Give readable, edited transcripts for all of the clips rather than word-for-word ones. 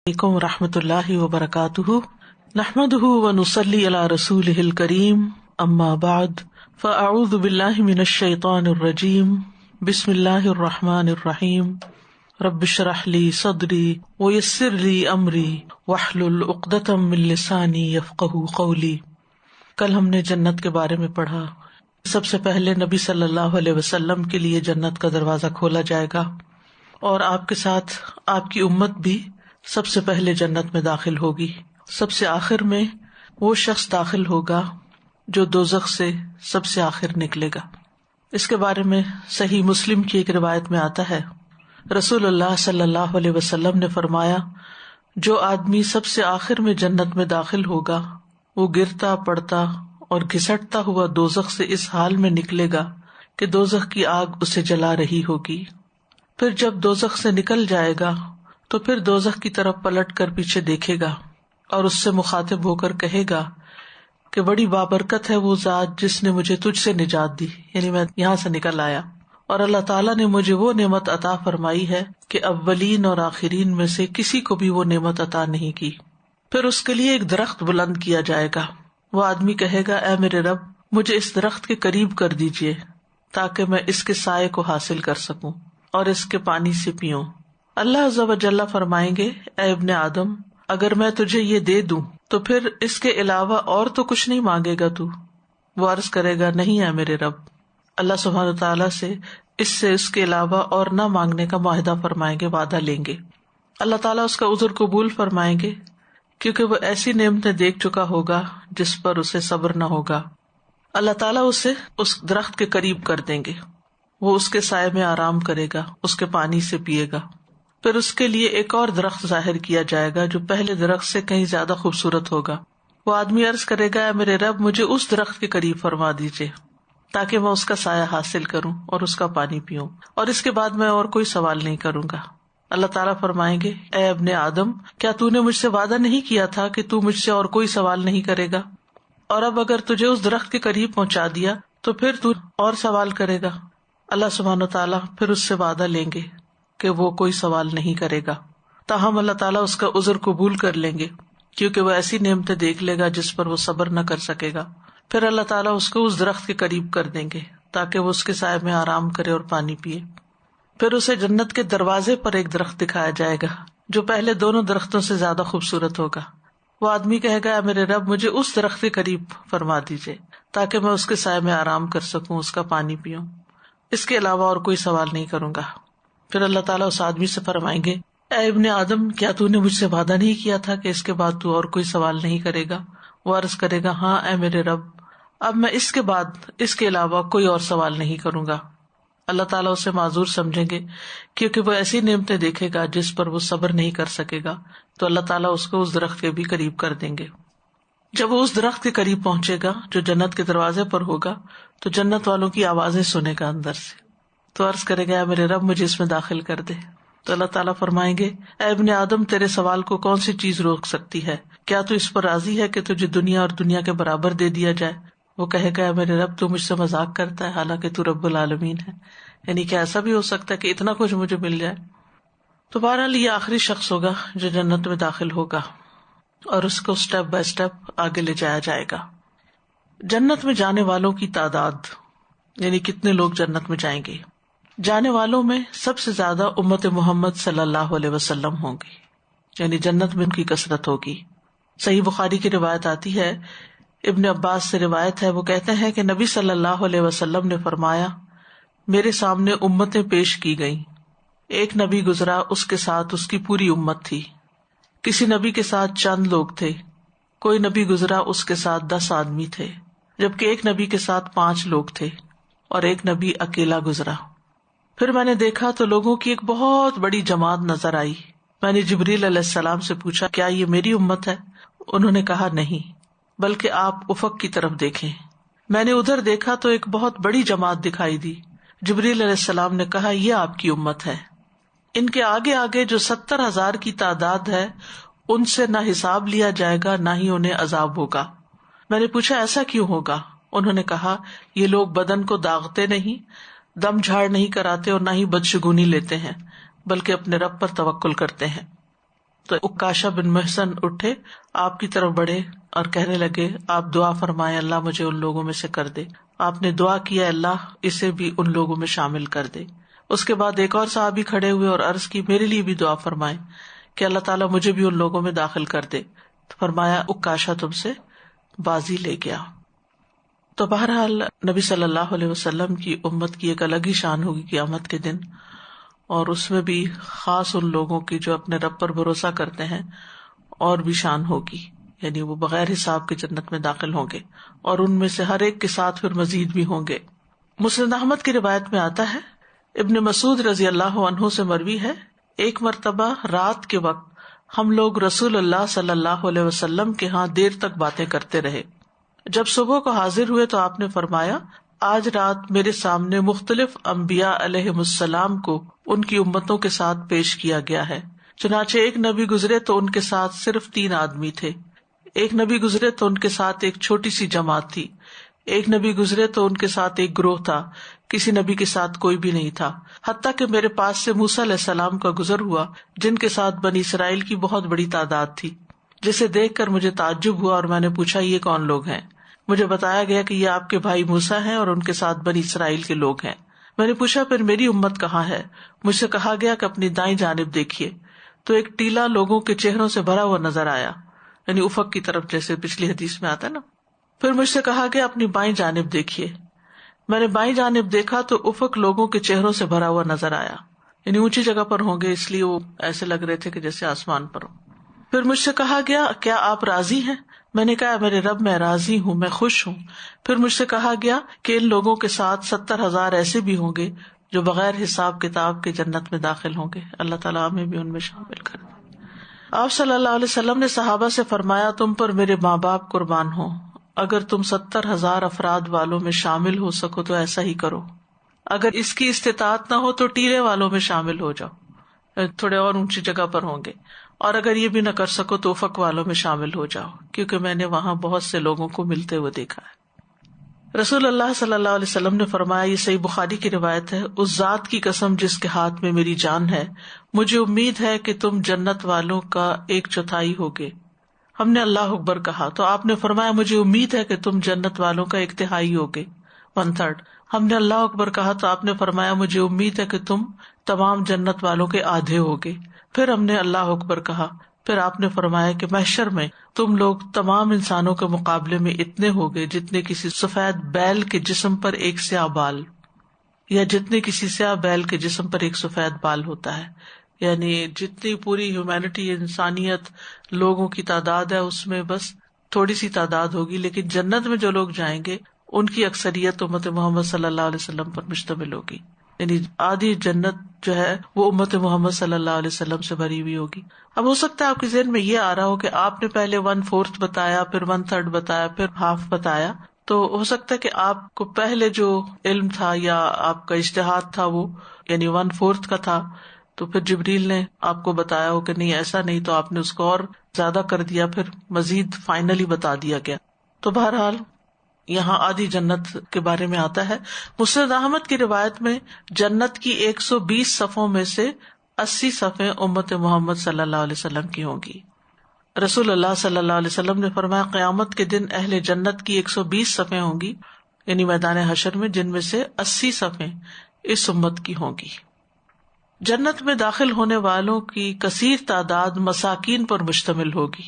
علیکم ورحمۃ اللہ وبرکاتہ، نحمدہ ونصلی علی رسولہ الکریم، اما بعد فاعوذ باللہ من الشیطان الرجیم، بسم اللہ الرحمن الرحیم، رب اشرح لی صدری ویسر لی امری واحلل عقدۃ من لسانی یفقہوا قولی۔ کل ہم نے جنت کے بارے میں پڑھا۔ سب سے پہلے نبی صلی اللہ علیہ وسلم کے لیے جنت کا دروازہ کھولا جائے گا، اور آپ کے ساتھ آپ کی امت بھی سب سے پہلے جنت میں داخل ہوگی۔ سب سے آخر میں وہ شخص داخل ہوگا جو دوزخ سے سب سے آخر نکلے گا۔ اس کے بارے میں صحیح مسلم کی ایک روایت میں آتا ہے، رسول اللہ صلی اللہ علیہ وسلم نے فرمایا، جو آدمی سب سے آخر میں جنت میں داخل ہوگا وہ گرتا پڑتا اور گھسٹتا ہوا دوزخ سے اس حال میں نکلے گا کہ دوزخ کی آگ اسے جلا رہی ہوگی۔ پھر جب دوزخ سے نکل جائے گا تو پھر دوزخ کی طرف پلٹ کر پیچھے دیکھے گا اور اس سے مخاطب ہو کر کہے گا کہ بڑی بابرکت ہے وہ ذات جس نے مجھے تجھ سے نجات دی، یعنی میں یہاں سے نکل آیا، اور اللہ تعالیٰ نے مجھے وہ نعمت عطا فرمائی ہے کہ اولین اور آخرین میں سے کسی کو بھی وہ نعمت عطا نہیں کی۔ پھر اس کے لیے ایک درخت بلند کیا جائے گا۔ وہ آدمی کہے گا، اے میرے رب، مجھے اس درخت کے قریب کر دیجئے تاکہ میں اس کے سائے کو حاصل کر سکوں اور اس کے پانی سے پیوں۔ اللہ عز و جل فرمائیں گے، اے ابن آدم، اگر میں تجھے یہ دے دوں تو پھر اس کے علاوہ اور تو کچھ نہیں مانگے گا تو؟ وہ عرض کرے گا، نہیں ہے میرے رب۔ اللہ سبحانہ تعالیٰ سے اس کے علاوہ اور نہ مانگنے کا معاہدہ فرمائیں گے، وعدہ لیں گے۔ اللہ تعالیٰ اس کا عذر قبول فرمائیں گے کیونکہ وہ ایسی نعمتیں دیکھ چکا ہوگا جس پر اسے صبر نہ ہوگا۔ اللہ تعالیٰ اسے اس درخت کے قریب کر دیں گے، وہ اس کے سائے میں آرام کرے گا، اس کے پانی سے پیے گا۔ پھر اس کے لیے ایک اور درخت ظاہر کیا جائے گا جو پہلے درخت سے کہیں زیادہ خوبصورت ہوگا۔ وہ آدمی عرض کرے گا، اے میرے رب، مجھے اس درخت کے قریب فرما دیجئے تاکہ میں اس کا سایہ حاصل کروں اور اس کا پانی پیوں، اور اس کے بعد میں اور کوئی سوال نہیں کروں گا۔ اللہ تعالیٰ فرمائیں گے، اے ابن آدم، کیا تو نے مجھ سے وعدہ نہیں کیا تھا کہ تو مجھ سے اور کوئی سوال نہیں کرے گا؟ اور اب اگر تجھے اس درخت کے قریب پہنچا دیا تو پھر تو اور سوال کرے گا؟ اللہ سبحانہ تعالیٰ پھر اس سے وعدہ لیں گے کہ وہ کوئی سوال نہیں کرے گا، تاہم اللہ تعالیٰ اس کا عذر قبول کر لیں گے کیونکہ وہ ایسی نعمتیں دیکھ لے گا جس پر وہ صبر نہ کر سکے گا۔ پھر اللہ تعالیٰ اس کو اس درخت کے قریب کر دیں گے تاکہ وہ اس کے سائے میں آرام کرے اور پانی پیے۔ پھر اسے جنت کے دروازے پر ایک درخت دکھایا جائے گا جو پہلے دونوں درختوں سے زیادہ خوبصورت ہوگا۔ وہ آدمی کہے گا، میرے رب، مجھے اس درخت کے قریب فرما دیجئے تاکہ میں اس کے سائے میں آرام کر سکوں، اس کا پانی پیوں، اس کے علاوہ اور کوئی سوال نہیں کروں گا۔ پھر اللہ تعالیٰ اس آدمی سے فرمائیں گے، اے ابن آدم، کیا تو نے مجھ سے وعدہ نہیں کیا تھا کہ اس کے بعد تو اور کوئی سوال نہیں کرے گا؟ وہ عرض کرے گا، ہاں اے میرے رب، اب میں اس کے بعد اس کے علاوہ کوئی اور سوال نہیں کروں گا۔ اللہ تعالیٰ اسے معذور سمجھیں گے کیونکہ وہ ایسی نعمتیں دیکھے گا جس پر وہ صبر نہیں کر سکے گا، تو اللہ تعالیٰ اس کو اس درخت کے بھی قریب کر دیں گے۔ جب وہ اس درخت کے قریب پہنچے گا جو جنت کے دروازے پر ہوگا تو جنت والوں کی آوازیں سنے گا اندر سے، تو عرض کرے گا، میرے رب، مجھے اس میں داخل کر دے۔ تو اللہ تعالیٰ فرمائیں گے، اے ابن آدم، تیرے سوال کو کون سی چیز روک سکتی ہے؟ کیا تو اس پر راضی ہے کہ تجھے دنیا اور دنیا کے برابر دے دیا جائے؟ وہ کہے گا، میرے رب، تو مجھ سے مذاق کرتا ہے حالانکہ تو رب العالمین ہے، یعنی کہ ایسا بھی ہو سکتا ہے کہ اتنا کچھ مجھے مل جائے۔ تو بہرحال یہ آخری شخص ہوگا جو جنت میں داخل ہوگا اور اس کو سٹیپ بائی سٹیپ آگے لے جایا جائے گا۔ جنت میں جانے والوں کی تعداد، یعنی کتنے لوگ جنت میں جائیں گے۔ جانے والوں میں سب سے زیادہ امت محمد صلی اللہ علیہ وسلم ہوں گی، یعنی جنت میں ان کی کثرت ہوگی۔ صحیح بخاری کی روایت آتی ہے، ابن عباس سے روایت ہے، وہ کہتے ہیں کہ نبی صلی اللہ علیہ وسلم نے فرمایا، میرے سامنے امتیں پیش کی گئیں، ایک نبی گزرا، اس کے ساتھ اس کی پوری امت تھی، کسی نبی کے ساتھ چند لوگ تھے، کوئی نبی گزرا، اس کے ساتھ 10 آدمی تھے، جبکہ ایک نبی کے ساتھ 5 لوگ تھے، اور ایک نبی اکیلا گزرا۔ پھر میں نے دیکھا تو لوگوں کی ایک بہت بڑی جماعت نظر آئی۔ میں نے جبریل علیہ السلام سے پوچھا، کیا یہ میری امت ہے؟ انہوں نے کہا، نہیں، بلکہ آپ افق کی طرف دیکھیں۔ میں نے ادھر دیکھا تو ایک بہت بڑی جماعت دکھائی دی۔ جبریل علیہ السلام نے کہا، یہ آپ کی امت ہے۔ ان کے آگے آگے جو 70,000 کی تعداد ہے، ان سے نہ حساب لیا جائے گا نہ ہی انہیں عذاب ہوگا۔ میں نے پوچھا، ایسا کیوں ہوگا؟ انہوں نے کہا، یہ لوگ بدن کو داغتے نہیں، دم جھاڑ نہیں کراتے اور نہ ہی بدشگونی لیتے ہیں، بلکہ اپنے رب پر توکل کرتے ہیں۔ تو عکاشہ بن محصن اٹھے، آپ کی طرف بڑھے اور کہنے لگے آپ دعا فرمائیں اللہ مجھے ان لوگوں میں سے کر دے. آپ نے دعا کیا اللہ اسے بھی ان لوگوں میں شامل کر دے. اس کے بعد ایک اور صحابی کھڑے ہوئے اور عرض کی میرے لیے بھی دعا فرمائیں کہ اللہ تعالیٰ مجھے بھی ان لوگوں میں داخل کر دے. تو فرمایا عکاشہ تم سے بازی لے گیا. تو بہرحال نبی صلی اللہ علیہ وسلم کی امت کی ایک الگ ہی شان ہوگی قیامت کے دن، اور اس میں بھی خاص ان لوگوں کی جو اپنے رب پر بھروسہ کرتے ہیں اور بھی شان ہوگی، یعنی وہ بغیر حساب کے جنت میں داخل ہوں گے، اور ان میں سے ہر ایک کے ساتھ پھر مزید بھی ہوں گے. مسند احمد کی روایت میں آتا ہے، ابن مسعود رضی اللہ عنہ سے مروی ہے، ایک مرتبہ رات کے وقت ہم لوگ رسول اللہ صلی اللہ علیہ وسلم کے ہاں دیر تک باتیں کرتے رہے. جب صبح کو حاضر ہوئے تو آپ نے فرمایا آج رات میرے سامنے مختلف انبیاء علیہم السلام کو ان کی امتوں کے ساتھ پیش کیا گیا ہے. چنانچہ ایک نبی گزرے تو ان کے ساتھ صرف 3 آدمی تھے، ایک نبی گزرے تو ان کے ساتھ ایک چھوٹی سی جماعت تھی، ایک نبی گزرے تو ان کے ساتھ ایک گروہ تھا، کسی نبی کے ساتھ کوئی بھی نہیں تھا، حتیٰ کہ میرے پاس سے موسیٰ علیہ السلام کا گزر ہوا جن کے ساتھ بنی اسرائیل کی بہت بڑی تعداد تھی، جسے دیکھ کر مجھے تعجب ہوا اور میں نے پوچھا یہ کون لوگ ہیں؟ مجھے بتایا گیا کہ یہ آپ کے بھائی موسیٰ ہیں اور ان کے ساتھ بنی اسرائیل کے لوگ ہیں. میں نے پوچھا پھر میری امت کہاں ہے؟ مجھ سے کہا گیا کہ اپنی دائیں جانب دیکھیے. تو ایک ٹیلا لوگوں کے چہروں سے بھرا ہوا نظر آیا، یعنی افق کی طرف، جیسے پچھلی حدیث میں آتا ہے نا. پھر مجھ سے کہا گیا اپنی بائیں جانب دیکھیے. میں نے بائیں جانب دیکھا تو افق لوگوں کے چہروں سے بھرا ہوا نظر آیا، یعنی اونچی جگہ پر ہوں گے اس لیے وہ ایسے لگ رہے تھے کہ جیسے آسمان پر ہو. پھر مجھ سے کہا گیا کیا آپ راضی ہیں؟ میں نے کہا میرے رب میں راضی ہوں، میں خوش ہوں. پھر مجھ سے کہا گیا کہ ان لوگوں کے ساتھ 70,000 ایسے بھی ہوں گے جو بغیر حساب کتاب کے جنت میں داخل ہوں گے. اللہ تعالیٰ ہمیں بھی ان میں شامل کر دے. آپ صلی اللہ علیہ وسلم نے صحابہ سے فرمایا تم پر میرے ماں باپ قربان ہوں، اگر تم 70,000 افراد والوں میں شامل ہو سکو تو ایسا ہی کرو، اگر اس کی استطاعت نہ ہو تو ٹیلے والوں میں شامل ہو جاؤ، تھوڑے اور اونچی جگہ پر ہوں گے، اور اگر یہ بھی نہ کر سکو تو افق والوں میں شامل ہو جاؤ، کیونکہ میں نے وہاں بہت سے لوگوں کو ملتے ہوئے دیکھا ہے. رسول اللہ صلی اللہ علیہ وسلم نے فرمایا، یہ صحیح بخاری کی روایت ہے، اس ذات کی قسم جس کے ہاتھ میں میری جان ہے، مجھے امید ہے کہ تم جنت والوں کا 1/4 ہوگے. ہم نے اللہ اکبر کہا تو آپ نے فرمایا مجھے امید ہے کہ تم جنت والوں کا 1/3 ہوگے، 1/3. ہم نے اللہ اکبر کہا تو آپ نے فرمایا مجھے امید ہے کہ تم تمام جنت والوں کے آدھے ہوگے. پھر ہم نے اللہ اکبر کہا، پھر آپ نے فرمایا کہ محشر میں تم لوگ تمام انسانوں کے مقابلے میں اتنے ہوگے جتنے کسی سفید بیل کے جسم پر ایک سیاہ بال، یا جتنے کسی سیاہ بیل کے جسم پر ایک سفید بال ہوتا ہے. یعنی جتنی پوری ہیومینٹی، انسانیت، لوگوں کی تعداد ہے اس میں بس تھوڑی سی تعداد ہوگی، لیکن جنت میں جو لوگ جائیں گے ان کی اکثریت امت محمد صلی اللہ علیہ وسلم پر مشتمل ہوگی. یعنی آدھی جنت جو ہے وہ امت محمد صلی اللہ علیہ وسلم سے بھری ہوئی ہوگی. اب ہو سکتا ہے آپ کے ذہن میں یہ آ رہا ہو کہ آپ نے پہلے 1/4 بتایا، پھر 1/3 بتایا، پھر 1/2 بتایا، تو ہو سکتا ہے کہ آپ کو پہلے جو علم تھا یا آپ کا اجتہاد تھا وہ یعنی 1/4 کا تھا، تو پھر جبریل نے آپ کو بتایا ہو کہ نہیں ایسا نہیں، تو آپ نے اس کو اور زیادہ کر دیا، پھر مزید فائنلی بتا دیا گیا. تو بہرحال یہاں آدھی جنت کے بارے میں آتا ہے. مسند احمد کی روایت میں جنت کی 120 صفوں میں سے 80 صفیں امت محمد صلی اللہ علیہ وسلم کی ہوں گی. رسول اللہ صلی اللہ علیہ وسلم نے فرمایا قیامت کے دن اہل جنت کی 120 صفیں ہوں گی، یعنی میدان حشر میں، جن میں سے 80 صفیں اس امت کی ہوں گی. جنت میں داخل ہونے والوں کی کثیر تعداد مساکین پر مشتمل ہوگی.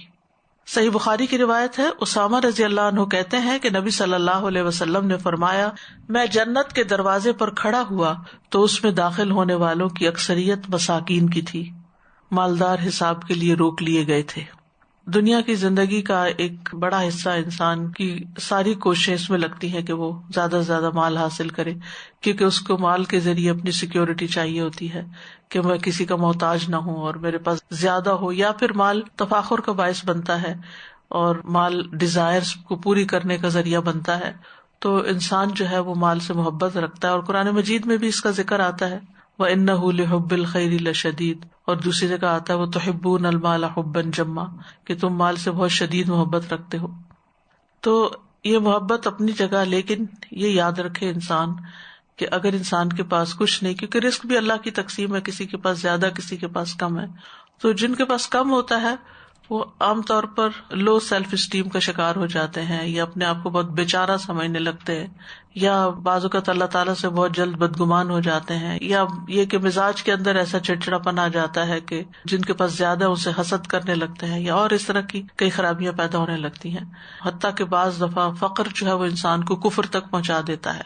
صحیح بخاری کی روایت ہے، اسامہ رضی اللہ عنہ کہتے ہیں کہ نبی صلی اللہ علیہ وسلم نے فرمایا میں جنت کے دروازے پر کھڑا ہوا تو اس میں داخل ہونے والوں کی اکثریت مساکین کی تھی، مالدار حساب کے لیے روک لیے گئے تھے. دنیا کی زندگی کا ایک بڑا حصہ انسان کی ساری کوششیں اس میں لگتی ہیں کہ وہ زیادہ سے زیادہ مال حاصل کرے، کیونکہ اس کو مال کے ذریعے اپنی سیکیورٹی چاہیے ہوتی ہے کہ میں کسی کا محتاج نہ ہوں اور میرے پاس زیادہ ہو، یا پھر مال تفاخر کا باعث بنتا ہے اور مال ڈیزائرز کو پوری کرنے کا ذریعہ بنتا ہے. تو انسان جو ہے وہ مال سے محبت رکھتا ہے، اور قرآن مجید میں بھی اس کا ذکر آتا ہے وَإِنَّهُ لِحُبِّ الْخَيْرِ لَشَدِيدٌ، اور دوسری جگہ آتا ہے وَتُحِبُّونَ الْمَالَ حُبًّا جَمًّا، کہ تم مال سے بہت شدید محبت رکھتے ہو. تو یہ محبت اپنی جگہ، لیکن یہ یاد رکھے انسان کہ اگر انسان کے پاس کچھ نہیں، کیونکہ رزق بھی اللہ کی تقسیم ہے، کسی کے پاس زیادہ کسی کے پاس کم ہے، تو جن کے پاس کم ہوتا ہے وہ عام طور پر لو سیلف اسٹیم کا شکار ہو جاتے ہیں، یا اپنے آپ کو بہت بیچارہ سمجھنے لگتے ہیں، یا بعض اوقات اللہ تعالیٰ سے بہت جلد بدگمان ہو جاتے ہیں، یا یہ کہ مزاج کے اندر ایسا چڑچڑاپن آ جاتا ہے کہ جن کے پاس زیادہ ان سے حسد کرنے لگتے ہیں، یا اور اس طرح کی کئی خرابیاں پیدا ہونے لگتی ہیں، حتیٰ کہ بعض دفعہ فقر جو ہے وہ انسان کو کفر تک پہنچا دیتا ہے۔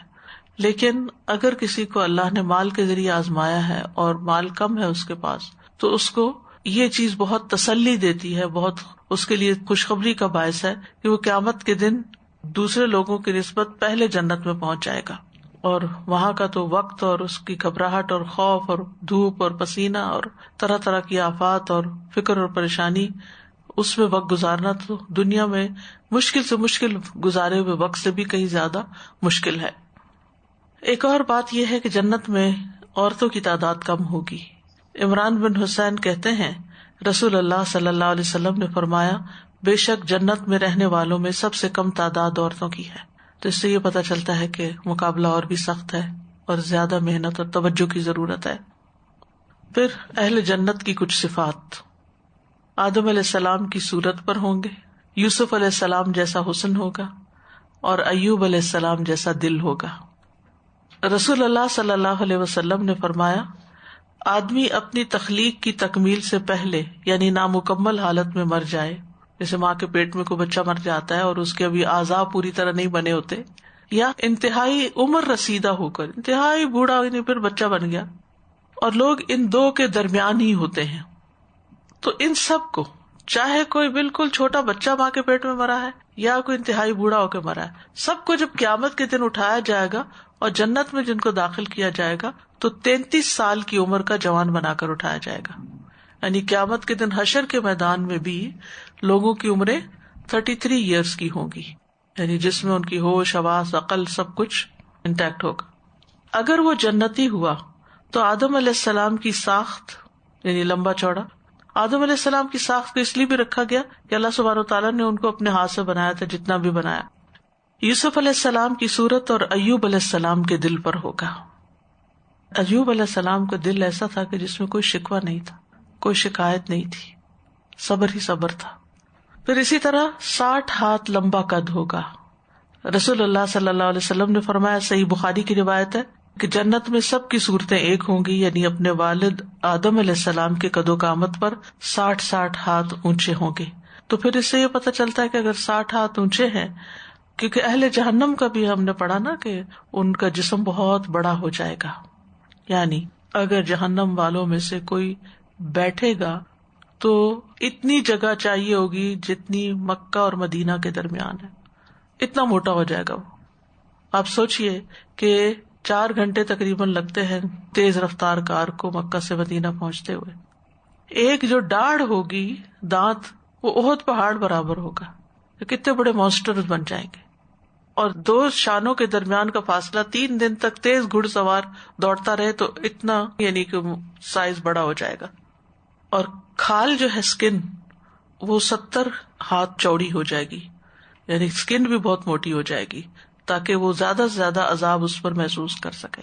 لیکن اگر کسی کو اللہ نے مال کے ذریعے آزمایا ہے اور مال کم ہے اس کے پاس، تو اس کو یہ چیز بہت تسلی دیتی ہے، بہت اس کے لیے خوشخبری کا باعث ہے کہ وہ قیامت کے دن دوسرے لوگوں کی نسبت پہلے جنت میں پہنچ جائے گا، اور وہاں کا تو وقت اور اس کی گھبراہٹ اور خوف اور دھوپ اور پسینہ اور طرح طرح کی آفات اور فکر اور پریشانی، اس میں وقت گزارنا تو دنیا میں مشکل سے مشکل گزارے ہوئے وقت سے بھی کہیں زیادہ مشکل ہے۔ ایک اور بات یہ ہے کہ جنت میں عورتوں کی تعداد کم ہوگی۔ عمران بن حسین کہتے ہیں رسول اللہ صلی اللہ علیہ وسلم نے فرمایا، بے شک جنت میں رہنے والوں میں سب سے کم تعداد عورتوں کی ہے۔ تو اس سے یہ پتہ چلتا ہے کہ مقابلہ اور بھی سخت ہے اور زیادہ محنت اور توجہ کی ضرورت ہے۔ پھر اہل جنت کی کچھ صفات۔ آدم علیہ السلام کی صورت پر ہوں گے، یوسف علیہ السلام جیسا حسن ہوگا، اور ایوب علیہ السلام جیسا دل ہوگا۔ رسول اللہ صلی اللہ علیہ وسلم نے فرمایا، آدمی اپنی تخلیق کی تکمیل سے پہلے یعنی نامکمل حالت میں مر جائے، جیسے ماں کے پیٹ میں کوئی بچہ مر جاتا ہے اور اس کے ابھی اعضاء پوری طرح نہیں بنے ہوتے، یا انتہائی عمر رسیدہ ہو کر انتہائی بوڑھا ہونے پھر بچہ بن گیا، اور لوگ ان دو کے درمیان ہی ہوتے ہیں، تو ان سب کو چاہے کوئی بالکل چھوٹا بچہ ماں کے پیٹ میں مرا ہے یا کوئی انتہائی بوڑھا ہو کے مرا ہے، سب کو جب قیامت کے دن اٹھایا جائے گا اور جنت میں جن کو داخل کیا جائے گا تو 33 سال کی عمر کا جوان بنا کر اٹھایا جائے گا۔ یعنی قیامت کے دن حشر کے میدان میں بھی لوگوں کی عمریں 33 ایئرس کی ہوں گی، یعنی جس میں ان کی ہوش، حواس، عقل سب کچھ انٹیکٹ ہوگا۔ اگر وہ جنتی ہوا تو آدم علیہ السلام کی ساخت یعنی لمبا چوڑا، آدم علیہ السلام کی ساخت کو اس لیے بھی رکھا گیا کہ اللہ سبحانہ وتعالیٰ نے ان کو اپنے ہاتھ سے بنایا تھا جتنا بھی بنایا۔ یوسف علیہ السلام کی صورت اور ایوب علیہ السلام کے دل پر ہوگا۔ ایوب علیہ السلام کا دل ایسا تھا کہ جس میں کوئی شکوہ نہیں تھا، کوئی شکایت نہیں تھی، صبر ہی صبر تھا۔ پھر اسی طرح 60 ہاتھ لمبا قد ہوگا۔ رسول اللہ صلی اللہ علیہ وسلم نے فرمایا، صحیح بخاری کی روایت ہے کہ جنت میں سب کی صورتیں ایک ہوں گی، یعنی اپنے والد آدم علیہ السلام کے قد و قامت پر 60 ہاتھ اونچے ہوں گے۔ تو پھر اس سے یہ پتہ چلتا ہے کہ اگر 60 ہاتھ اونچے ہیں، کیونکہ اہل جہنم کا بھی ہم نے پڑھا نا کہ ان کا جسم بہت بڑا ہو جائے گا، یعنی اگر جہنم والوں میں سے کوئی بیٹھے گا تو اتنی جگہ چاہیے ہوگی جتنی مکہ اور مدینہ کے درمیان ہے، اتنا موٹا ہو جائے گا وہ۔ آپ سوچئے کہ 4 گھنٹے تقریباً لگتے ہیں تیز رفتار کار کو مکہ سے مدینہ پہنچتے ہوئے۔ ایک جو ڈاڑھ ہوگی، دانت، وہ احد پہاڑ برابر ہوگا، کتنے بڑے مانسٹرز بن جائیں گے۔ اور 2 شانوں کے درمیان کا فاصلہ 3 دن تک تیز گھڑ سوار دوڑتا رہے تو اتنا، یعنی کہ سائز بڑا ہو جائے گا۔ اور کھال جو ہے اسکن، وہ 70 ہاتھ چوڑی ہو جائے گی، یعنی اسکن بھی بہت موٹی ہو جائے گی تاکہ وہ زیادہ سے زیادہ عذاب اس پر محسوس کر سکے۔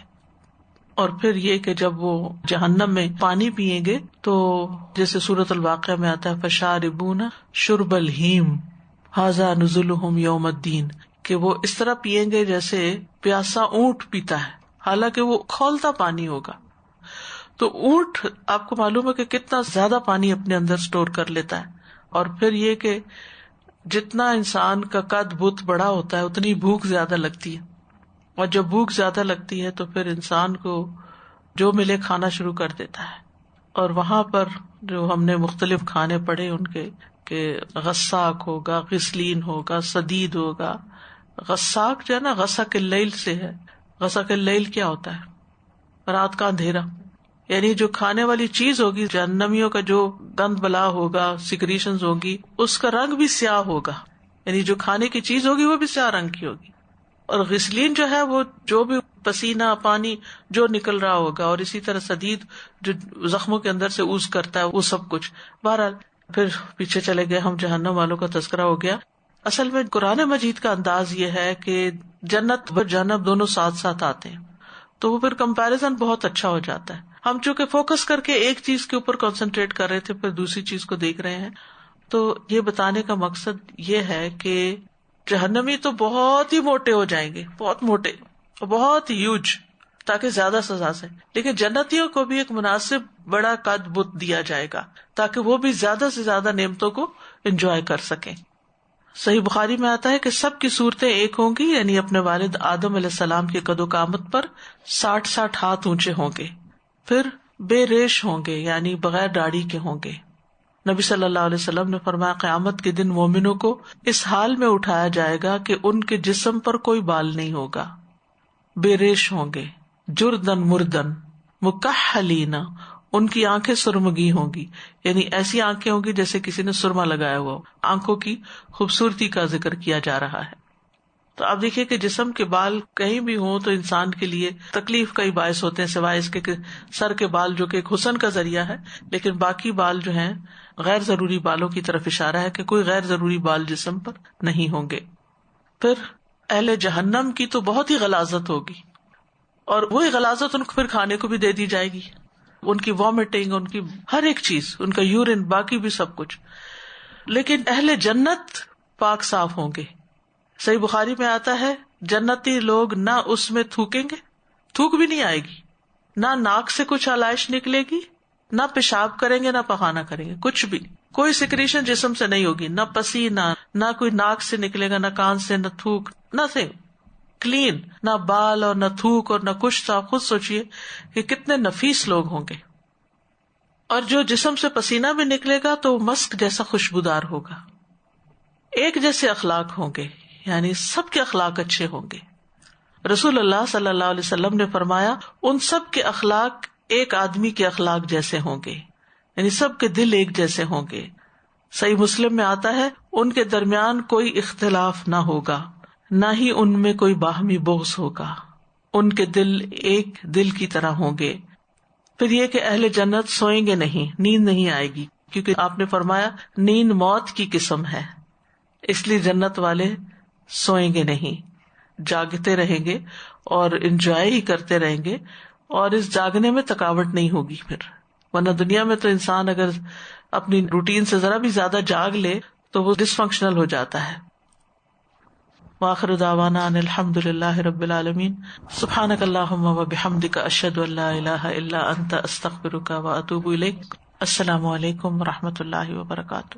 اور پھر یہ کہ جب وہ جہنم میں پانی پیئیں گے تو جیسے سورۃ الواقعہ میں آتا ہے، فشاربون شرب الہیم ھذا نزلہم یوم الدین، کہ وہ اس طرح پیئیں گے جیسے پیاسا اونٹ پیتا ہے، حالانکہ وہ کھولتا پانی ہوگا۔ تو اونٹ آپ کو معلوم ہے کہ کتنا زیادہ پانی اپنے اندر سٹور کر لیتا ہے، اور پھر یہ کہ جتنا انسان کا قد بت بڑا ہوتا ہے اتنی بھوک زیادہ لگتی ہے، اور جب بھوک زیادہ لگتی ہے تو پھر انسان کو جو ملے کھانا شروع کر دیتا ہے۔ اور وہاں پر جو ہم نے مختلف کھانے پڑھے ان کے کہ غساق ہوگا، غسلین ہوگا، سدید ہوگا۔ غساق جو ہے نا غسق اللیل سے ہے۔ غسق اللیل کیا ہوتا ہے؟ رات کا اندھیرا، یعنی جو کھانے والی چیز ہوگی، جہنمیوں کا جو گند بلا ہوگا، سیکریشنز ہوگی، اس کا رنگ بھی سیاہ ہوگا، یعنی جو کھانے کی چیز ہوگی وہ بھی سیاہ رنگ کی ہوگی۔ اور غسلین جو ہے وہ جو بھی پسینہ، پانی جو نکل رہا ہوگا، اور اسی طرح سدید جو زخموں کے اندر سے اوز کرتا ہے، وہ سب کچھ۔ بہرحال پھر پیچھے چلے گئے ہم، جہنم والوں کا تذکرہ ہو گیا۔ اصل میں قرآن مجید کا انداز یہ ہے کہ جنت و جہنم دونوں ساتھ ساتھ آتے ہیں، تو وہ پھر کمپیریزن بہت اچھا ہو جاتا ہے۔ ہم چونکہ فوکس کر کے ایک چیز کے اوپر کنسنٹریٹ کر رہے تھے، پھر دوسری چیز کو دیکھ رہے ہیں. تو یہ بتانے کا مقصد یہ ہے کہ جہنمی تو بہت ہی موٹے ہو جائیں گے، بہت موٹے، بہت ہیوج، تاکہ زیادہ سزا سے. لیکن جنتیوں کو بھی ایک مناسب بڑا قد بت دیا جائے گا تاکہ وہ بھی زیادہ سے زیادہ نعمتوں کو انجوائے کر سکیں. صحیح بخاری میں آتا ہے کہ سب کی صورتیں ایک ہوں گی، یعنی اپنے والد آدم علیہ السلام کے قد و قامت پر 60 ہاتھ اونچے ہوں گے. پھر بے ریش ہوں گے، یعنی بغیر داڑھی کے ہوں گے. نبی صلی اللہ علیہ وسلم نے فرمایا قیامت کے دن مومنوں کو اس حال میں اٹھایا جائے گا کہ ان کے جسم پر کوئی بال نہیں ہوگا، بے ریش ہوں گے، جردن مردن مکحلین، ان کی آنکھیں سرمگی ہوں گی، یعنی ایسی آنکھیں ہوں گی جیسے کسی نے سرما لگایا ہوا ہو. آنکھوں کی خوبصورتی کا ذکر کیا جا رہا ہے. تو آپ دیکھیے کہ جسم کے بال کہیں بھی ہوں تو انسان کے لیے تکلیف کا ہی باعث ہوتے ہیں، سوائے اس کے کہ سر کے بال جو کہ ایک حسن کا ذریعہ ہے، لیکن باقی بال جو ہیں غیر ضروری بالوں کی طرف اشارہ ہے کہ کوئی غیر ضروری بال جسم پر نہیں ہوں گے. پھر اہل جہنم کی تو بہت ہی غلاظت ہوگی، اور وہی غلاظت ان کو پھر کھانے کو بھی دے دی جائے گی، ان کی وامٹنگ، ان کی ہر ایک چیز، ان کا یورین، باقی بھی سب کچھ. لیکن اہل جنت پاک صاف ہوں گے. صحیح بخاری میں آتا ہے جنتی لوگ نہ اس میں تھوکیں گے، تھوک بھی نہیں آئے گی، نہ ناک سے کچھ آلائش نکلے گی، نہ پیشاب کریں گے، نہ پخانہ کریں گے، کچھ بھی، کوئی سیکریشن جسم سے نہیں ہوگی، نہ پسینہ، نہ کوئی ناک سے نکلے گا، نہ کان سے، نہ تھوک، نتھنگ، کلین، نہ بال اور نہ تھوک اور نہ کچھ. تو آپ خود سوچئے کہ کتنے نفیس لوگ ہوں گے. اور جو جسم سے پسینہ بھی نکلے گا تو مسک جیسا خوشبودار ہوگا. ایک جیسے اخلاق ہوں گے، یعنی سب کے اخلاق اچھے ہوں گے. رسول اللہ صلی اللہ علیہ وسلم نے فرمایا ان سب کے اخلاق ایک آدمی کے اخلاق جیسے ہوں گے، یعنی سب کے دل ایک جیسے ہوں گے. صحیح مسلم میں آتا ہے ان کے درمیان کوئی اختلاف نہ ہوگا، نہ ہی ان میں کوئی باہمی بغض ہوگا، ان کے دل ایک دل کی طرح ہوں گے. پھر یہ کہ اہل جنت سوئیں گے نہیں، نیند نہیں آئے گی، کیونکہ آپ نے فرمایا نیند موت کی قسم ہے، اس لیے جنت والے سوئیں گے نہیں، جاگتے رہیں گے اور انجوائے ہی کرتے رہیں گے، اور اس جاگنے میں تھکاوٹ نہیں ہوگی. پھر ورنہ دنیا میں تو انسان اگر اپنی روٹین سے ذرا بھی زیادہ جاگ لے تو وہ ڈس فنکشنل ہو جاتا ہے. وآخر دعوانا ان الحمد للہ رب العالمین. سبحانک اللہم وبحمدک، اشہد ان لا الہ الا انت، استغفرک واتوب الیک. السلام علیکم ورحمۃ اللہ وبرکاتہ.